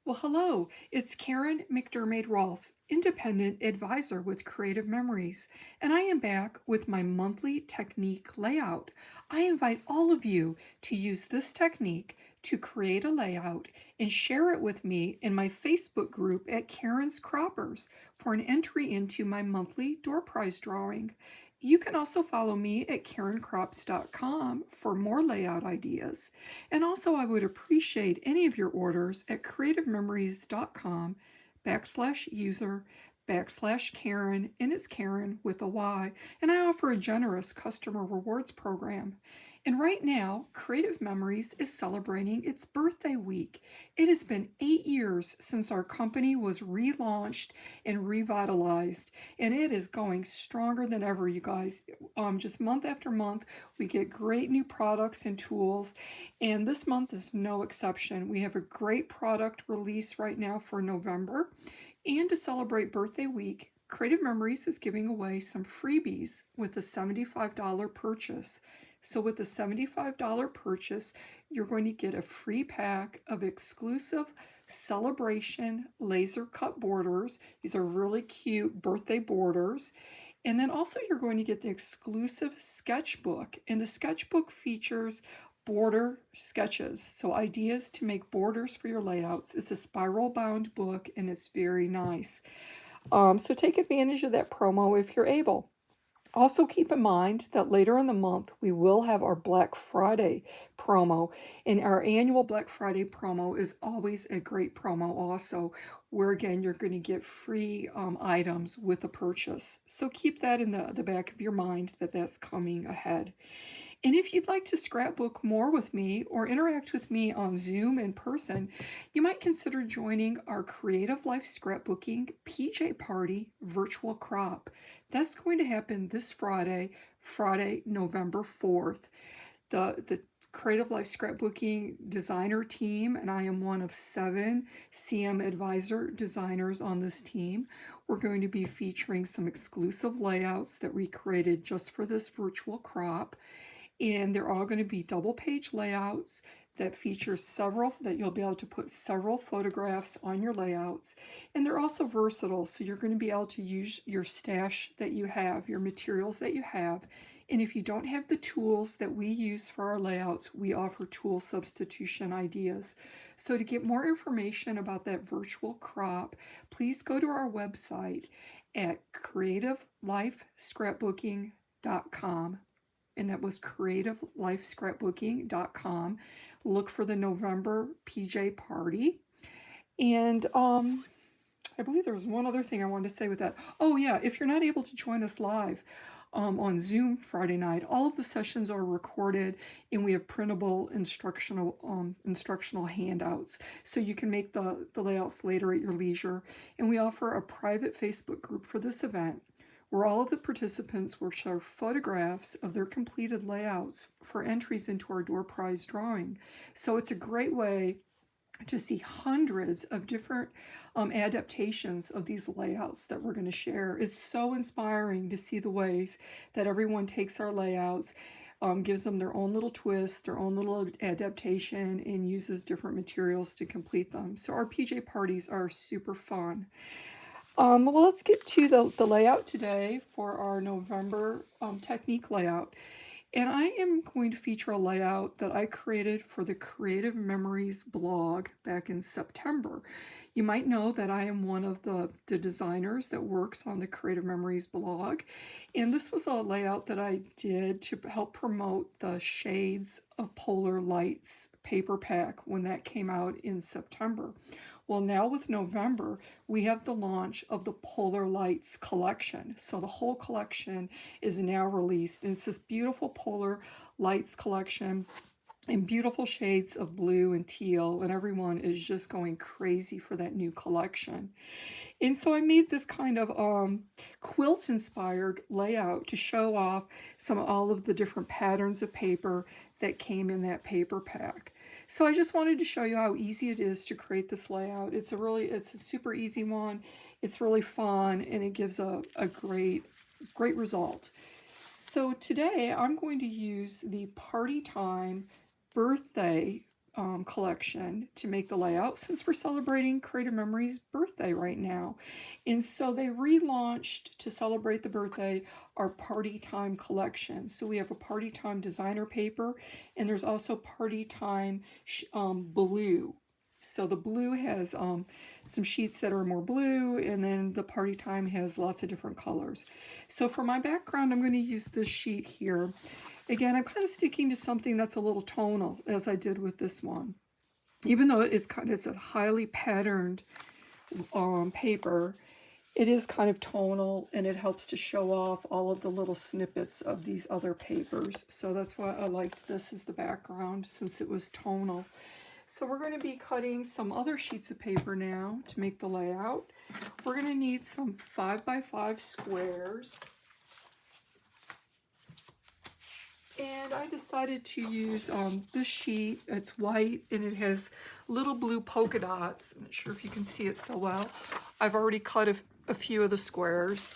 Well, hello, it's Karen McDermott Rolfe, independent advisor with Creative Memories, and I am back with my monthly technique layout. I invite all of you to use this technique to create a layout and share it with me in my Facebook group at Karen's Croppers for an entry into my monthly door prize drawing. You can also follow me at karencrops.com for more layout ideas. And also, I would appreciate any of your orders at creativememories.com/user/Karen, and it's Karen with a Y. And I offer a generous customer rewards program. And right now, Creative Memories is celebrating its birthday week. It has been 8 years since our company was relaunched and revitalized, and it is going stronger than ever, you guys. Just month after month, we get great new products and tools, and this month is no exception. We have a great product release right now for November. And to celebrate birthday week, Creative Memories is giving away some freebies with a $75 purchase. So with the $75 purchase, you're going to get a free pack of exclusive celebration laser cut borders. These are really cute birthday borders. And then also you're going to get the exclusive sketchbook. And the sketchbook features border sketches. So ideas to make borders for your layouts. It's a spiral bound book and it's very nice. So take advantage of that promo if you're able. Also, keep in mind that later in the month we will have our Black Friday promo, and our annual Black Friday promo is always a great promo, also, where again you're going to get free items with a purchase. So keep that in the back of your mind that that's coming ahead. And if you'd like to scrapbook more with me or interact with me on Zoom in person, you might consider joining our Creative Life Scrapbooking PJ Party virtual crop. That's going to happen this Friday, November 4th. The Creative Life Scrapbooking designer team, and I am one of 7 CM advisor designers on this team. We're going to be featuring some exclusive layouts that we created just for this virtual crop, and they're all going to be double page layouts that feature several, that you'll be able to put several photographs on your layouts. And they're also versatile, so you're going to be able to use your stash that you have, your materials that you have. And if you don't have the tools that we use for our layouts, we offer tool substitution ideas. So to get more information about that virtual crop, please go to our website at creativelifescrapbooking.com, and that was creativelifescrapbooking.com. Look for the November PJ Party. And I believe there was one other thing I wanted to say with that. Oh yeah, if you're not able to join us live on Zoom Friday night, all of the sessions are recorded, and we have printable instructional handouts, so you can make the layouts later at your leisure. And we offer a private Facebook group for this event, where all of the participants will share photographs of their completed layouts for entries into our door prize drawing. So it's a great way to see hundreds of different adaptations of these layouts that we're going to share. It's so inspiring to see the ways that everyone takes our layouts, gives them their own little twist, their own little adaptation, and uses different materials to complete them. So our PJ parties are super fun. Well, let's get to the layout today for our November technique layout. And I am going to feature a layout that I created for the Creative Memories blog back in September. You might know that I am one of the designers that works on the Creative Memories blog. And this was a layout that I did to help promote the Shades of Polar Lights paper pack when that came out in September. Well, now with November, we have the launch of the Polar Lights collection. So the whole collection is now released, and it's this beautiful Polar Lights collection in beautiful shades of blue and teal, and everyone is just going crazy for that new collection. And so I made this kind of quilt inspired layout to show off all of the different patterns of paper that came in that paper pack. So I just wanted to show you how easy it is to create this layout. It's a super easy one. It's really fun, and it gives a great result. So today I'm going to use the Party Time birthday collection to make the layout since we're celebrating Creative Memories' birthday right now. And so they relaunched to celebrate the birthday our Party Time collection. So we have a Party Time designer paper, and there's also Party Time blue. So the blue has some sheets that are more blue, and then the Party Time has lots of different colors. So for my background, I'm going to use this sheet here. Again, I'm kind of sticking to something that's a little tonal, as I did with this one. Even though it's a highly patterned paper, it is kind of tonal, and it helps to show off all of the little snippets of these other papers. So that's why I liked this as the background, since it was tonal. So we're going to be cutting some other sheets of paper now to make the layout. We're going to need some 5x5 squares. And I decided to use this sheet. It's white, and it has little blue polka dots. I'm not sure if you can see it so well. I've already cut a few of the squares.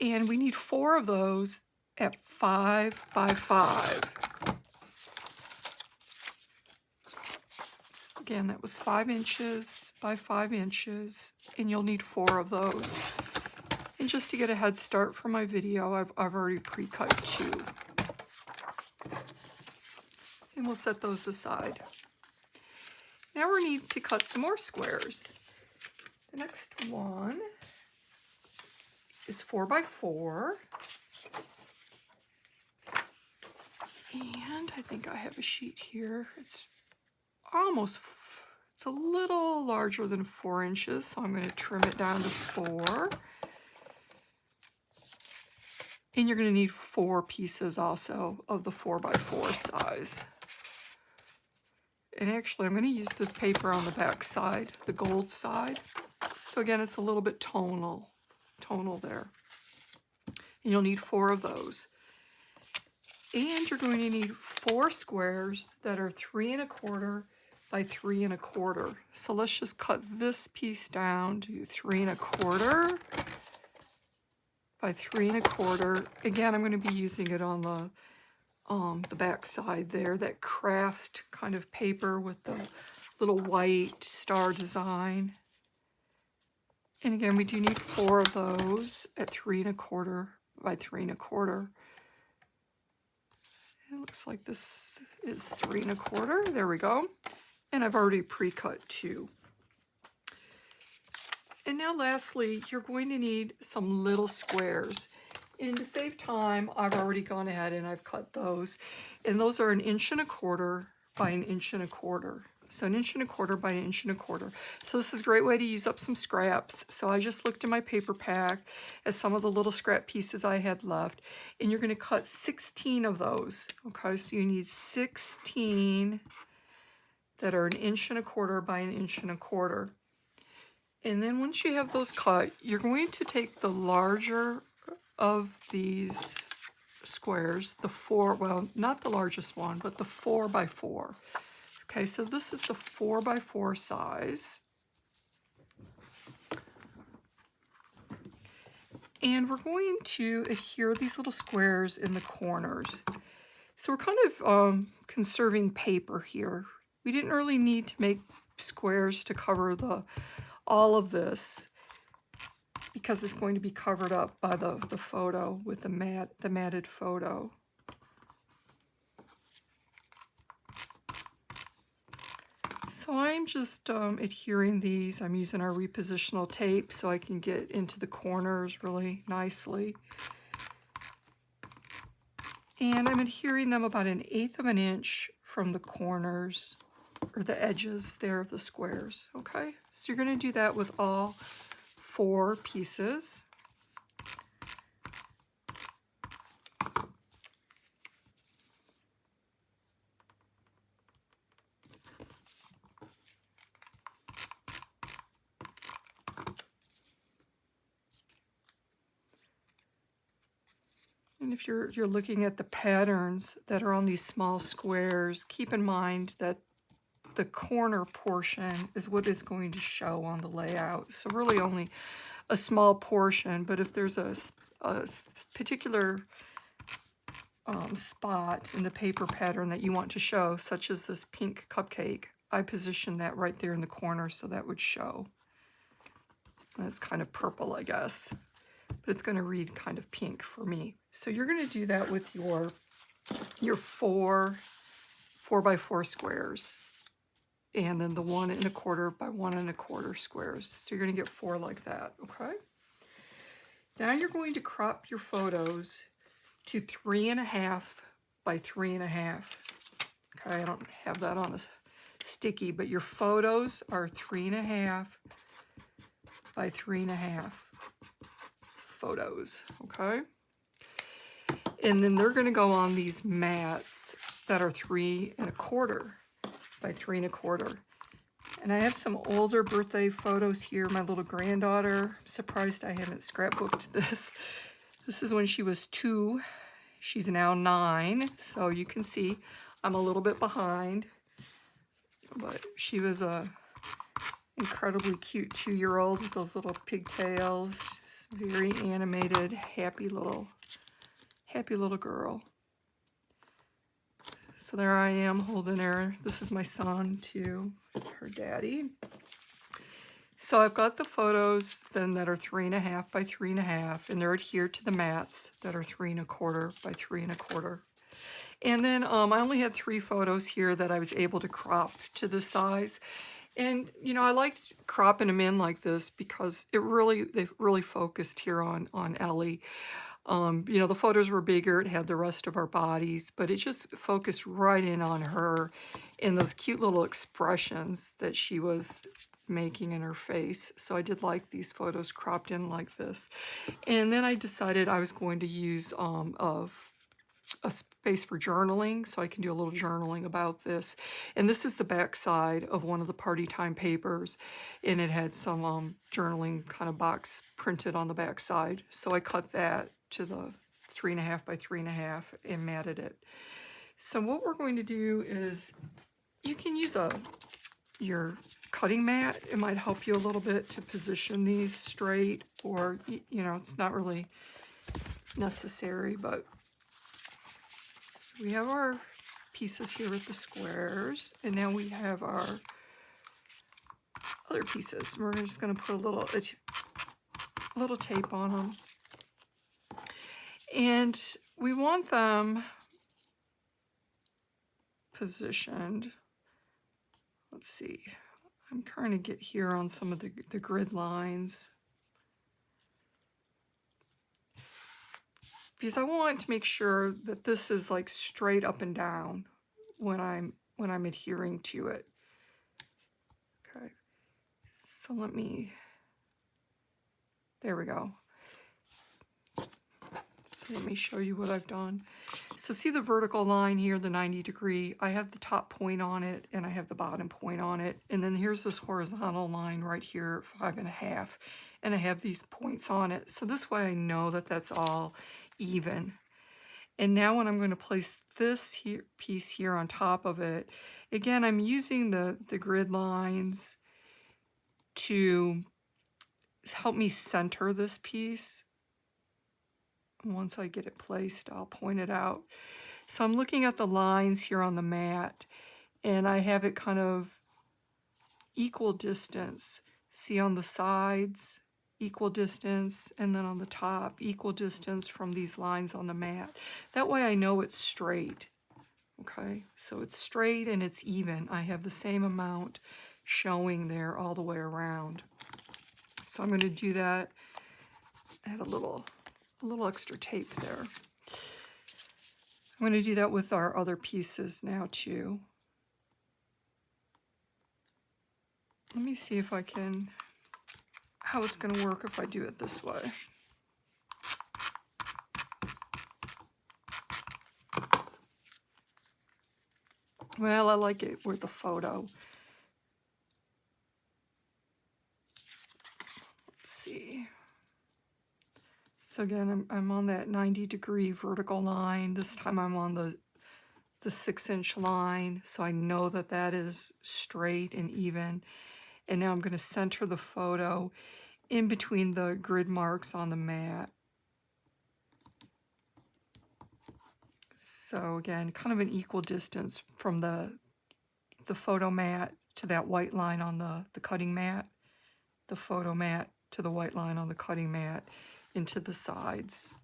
And we need 4 of those at 5x5. So again, that was 5 inches by 5 inches, and you'll need 4 of those. And just to get a head start for my video, I've already pre-cut 2. And we'll set those aside. Now we need to cut some more squares. The next one is 4x4. And I think I have a sheet here. It's a little larger than 4 inches, so I'm going to trim it down to 4. And you're going to need 4 pieces also of the 4x4 size. And actually, I'm going to use this paper on the back side, the gold side. So again, it's a little bit tonal there. And you'll need 4 of those. And you're going to need 4 squares that are 3 1/4 by 3 1/4. So let's just cut this piece down to 3 1/4 by 3 1/4. Again, I'm going to be using it on the back side there, that craft kind of paper with the little white star design. And again, we do need 4 of those at 3 1/4 by 3 1/4. It looks like this is 3 1/4. There we go. And I've already pre-cut 2. And now lastly, you're going to need some little squares. And to save time, I've already gone ahead and I've cut those. And those are 1 1/4 by 1 1/4. So 1 1/4 by 1 1/4. So this is a great way to use up some scraps. So I just looked in my paper pack at some of the little scrap pieces I had left. And you're going to cut 16 of those. Okay, so you need 16 that are 1 1/4 by 1 1/4. And then once you have those cut, you're going to take the larger of these squares, the 4, well, not the largest one, but the 4x4. Okay, so this is the 4x4 size. And we're going to adhere these little squares in the corners. So we're kind of conserving paper here. We didn't really need to make squares to cover all of this, because it's going to be covered up by the photo with the matted photo. So I'm just adhering these. I'm using our repositional tape so I can get into the corners really nicely. And I'm adhering them about 1/8 of an inch from the corners, or the edges there of the squares. Okay, so you're going to do that with all 4 pieces. And if you're looking at the patterns that are on these small squares, keep in mind that the corner portion is what is going to show on the layout. So really only a small portion, but if there's a particular spot in the paper pattern that you want to show, such as this pink cupcake, I positioned that right there in the corner so that would show. And it's kind of purple, I guess, but it's going to read kind of pink for me. So you're going to do that with your 4x4 squares, and then the 1 1/4 by 1 1/4 squares. So you're going to get 4 like that, okay? Now you're going to crop your photos to 3.5 by 3.5. Okay, I don't have that on a sticky, but your photos are 3.5 by 3.5 photos, okay? And then they're going to go on these mats that are 3 1/4 by 3 1/4. And I have some older birthday photos here. My little granddaughter, I'm surprised I haven't scrapbooked this. This is when she was 2. She's now 9, so you can see I'm a little bit behind. But she was a incredibly cute 2-year-old with those little pigtails. Very animated, happy little girl. So there I am holding her. This is my son too, her daddy. So I've got the photos then that are 3.5 by 3.5, and they're adhered to the mats that are 3 1/4 by 3 1/4. And then I only had 3 photos here that I was able to crop to this size. And, you know, I liked cropping them in like this because they really focused here on Ellie. You know, the photos were bigger, it had the rest of our bodies, but it just focused right in on her and those cute little expressions that she was making in her face. So I did like these photos cropped in like this. And then I decided I was going to use a space for journaling, so I can do a little journaling about this. And this is the back side of one of the party time papers, and it had some journaling kind of box printed on the back side. So I cut that to the 3.5 by 3.5 and matted it. So what we're going to do is, you can use your cutting mat. It might help you a little bit to position these straight, or, you know, it's not really necessary, but so we have our pieces here with the squares, and now we have our other pieces. We're just going to put a little tape on them. And we want them positioned. Let's see. I'm trying to get here on some of the grid lines, because I want to make sure that this is like straight up and down when I'm adhering to it. Okay, so there we go. So let me show you what I've done. So see the vertical line here, the 90 degree, I have the top point on it and I have the bottom point on it. And then here's this horizontal line right here, 5.5, and I have these points on it. So this way I know that that's all even. And now when I'm going to place this piece here on top of it, again, I'm using the grid lines to help me center this piece. Once I get it placed, I'll point it out. So I'm looking at the lines here on the mat, and I have it kind of equal distance. See on the sides, equal distance, and then on the top, equal distance from these lines on the mat. That way I know it's straight. Okay, so it's straight and it's even. I have the same amount showing there all the way around. So I'm going to do that. Add a little extra tape there. I'm going to do that with our other pieces now too. Let me see if I can, how it's going to work if I do it this way. Well, I like it with the photo. Let's see. So again, I'm on that 90 degree vertical line. This time I'm on the 6-inch line, so I know that that is straight and even. And now I'm going to center the photo in between the grid marks on the mat. So again, kind of an equal distance from the photo mat to that white line on the cutting mat, the photo mat to the white line on the cutting mat, into the sides.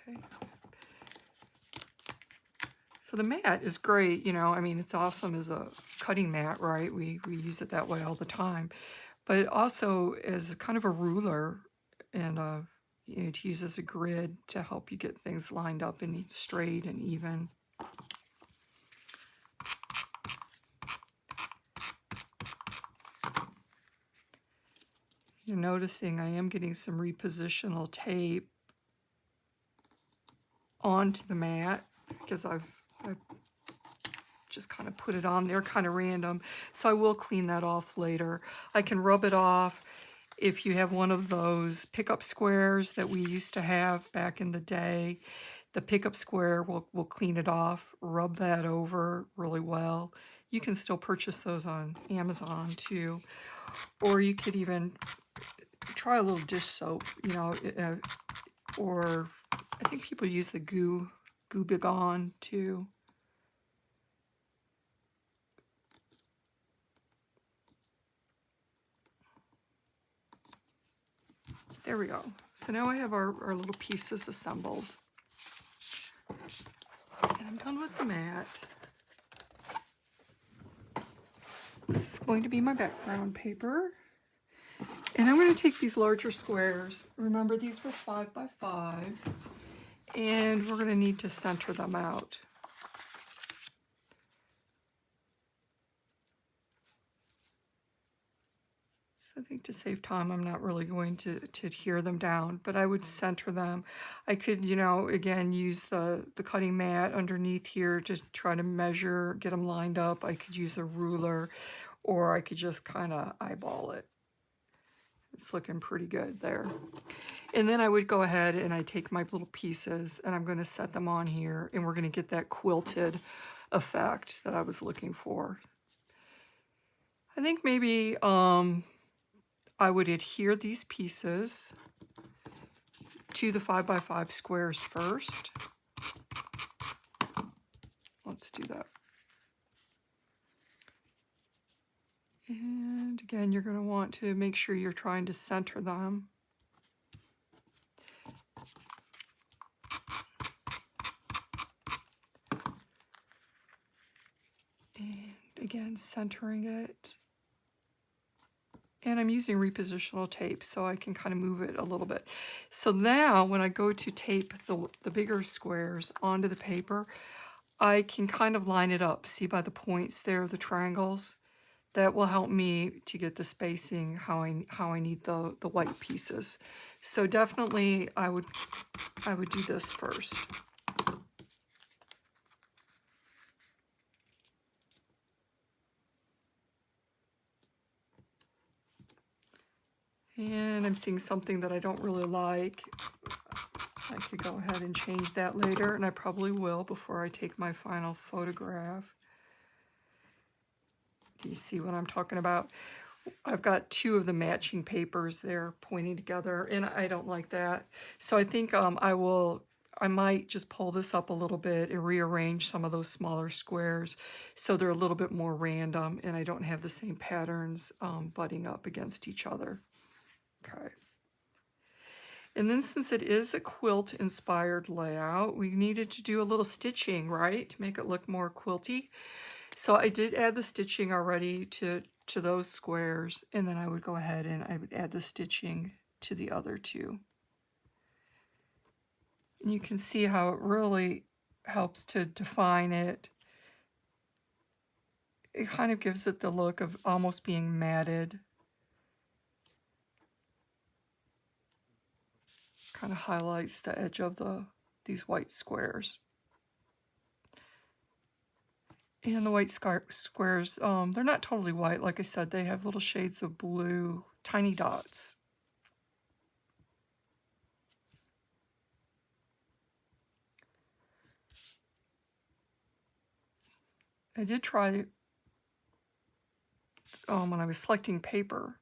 Okay. So the mat is great, you know, I mean, it's awesome as a cutting mat, right? We use it that way all the time. But also as kind of a ruler and you know, to use as a grid to help you get things lined up and straight and even. You're noticing I am getting some repositional tape onto the mat because I've just kind of put it on there kind of random. So I will clean that off later. I can rub it off. If you have one of those pickup squares that we used to have back in the day, the pickup square will clean it off, rub that over really well. You can still purchase those on Amazon too. Or you could even try a little dish soap, you know, or I think people use the Goo Gone too. There we go. So now I have our little pieces assembled. And I'm done with the mat. This is going to be my background paper. And I'm going to take these larger squares. Remember, these were 5 by 5. And we're going to need to center them out. So I think to save time, I'm not really going to adhere them down, but I would center them. I could, you know, again, use the cutting mat underneath here to try to measure, get them lined up. I could use a ruler, or I could just kind of eyeball it. It's looking pretty good there. And then I would go ahead and I take my little pieces and I'm going to set them on here, and we're going to get that quilted effect that I was looking for. I think maybe I would adhere these pieces to the 5 by 5 squares first. Let's do that. And again, you're going to want to make sure you're trying to center them. And again, centering it. And I'm using repositional tape so I can kind of move it a little bit. So now when I go to tape the bigger squares onto the paper, I can kind of line it up. See by the points there, the triangles? That will help me to get the spacing how I need the white pieces. So definitely I would do this first. And I'm seeing something that I don't really like. I could go ahead and change that later, and I probably will before I take my final photograph. Do you see what I'm talking about? I've got 2 of the matching papers there pointing together, and I don't like that. So I think I might just pull this up a little bit and rearrange some of those smaller squares so they're a little bit more random and I don't have the same patterns butting up against each other. Okay. And then since it is a quilt inspired layout, we needed to do a little stitching, right? To make it look more quilty. So I did add the stitching already to those squares, and then I would go ahead and I would add the stitching to the other 2. And you can see how it really helps to define it. It kind of gives it the look of almost being matted. Kind of highlights the edge of these white squares. And the white squares, they're not totally white. Like I said, they have little shades of blue, tiny dots. I did try, when I was selecting paper,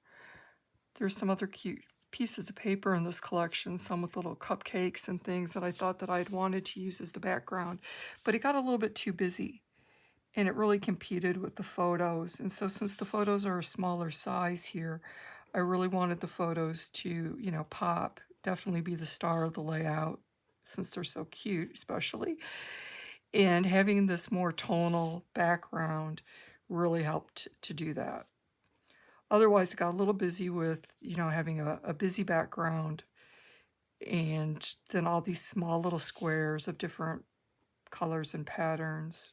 there's some other cute pieces of paper in this collection, some with little cupcakes and things that I thought that I'd wanted to use as the background, but it got a little bit too busy and it really competed with the photos. And so since the photos are a smaller size here, I really wanted the photos to, you know, pop, definitely be the star of the layout since they're so cute, especially. And having this more tonal background really helped to do that. Otherwise, it got a little busy with, you know, having a busy background and then all these small little squares of different colors and patterns.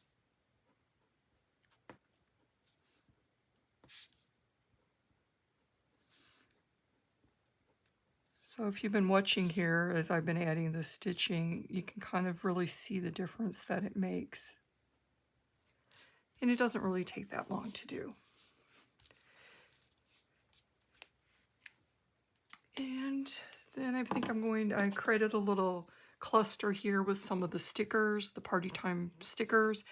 So if you've been watching here as I've been adding the stitching, you can kind of really see the difference that it makes. And it doesn't really take that long to do. And then I think I created a little cluster here with some of the stickers, the party time stickers,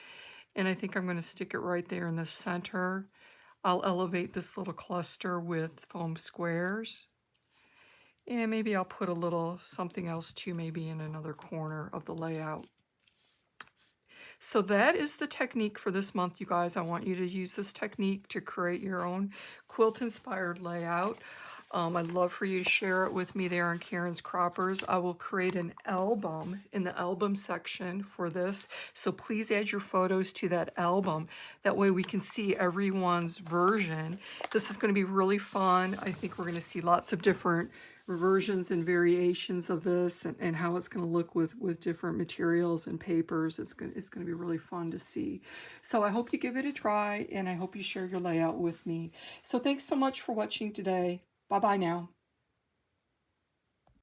and I think I'm going to stick it right there in the center. I'll elevate this little cluster with foam squares, and maybe I'll put a little something else too, maybe in another corner of the layout. So that is the technique for this month, you guys. I want you to use this technique to create your own quilt-inspired layout. I'd love for you to share it with me there on Karen's Croppers. I will create an album in the album section for this. So please add your photos to that album. That way we can see everyone's version. This is going to be really fun. I think we're going to see lots of different versions and variations of this and how it's going to look with different materials and papers. It's going to be really fun to see. So I hope you give it a try and I hope you share your layout with me. So thanks so much for watching today. Bye-bye now.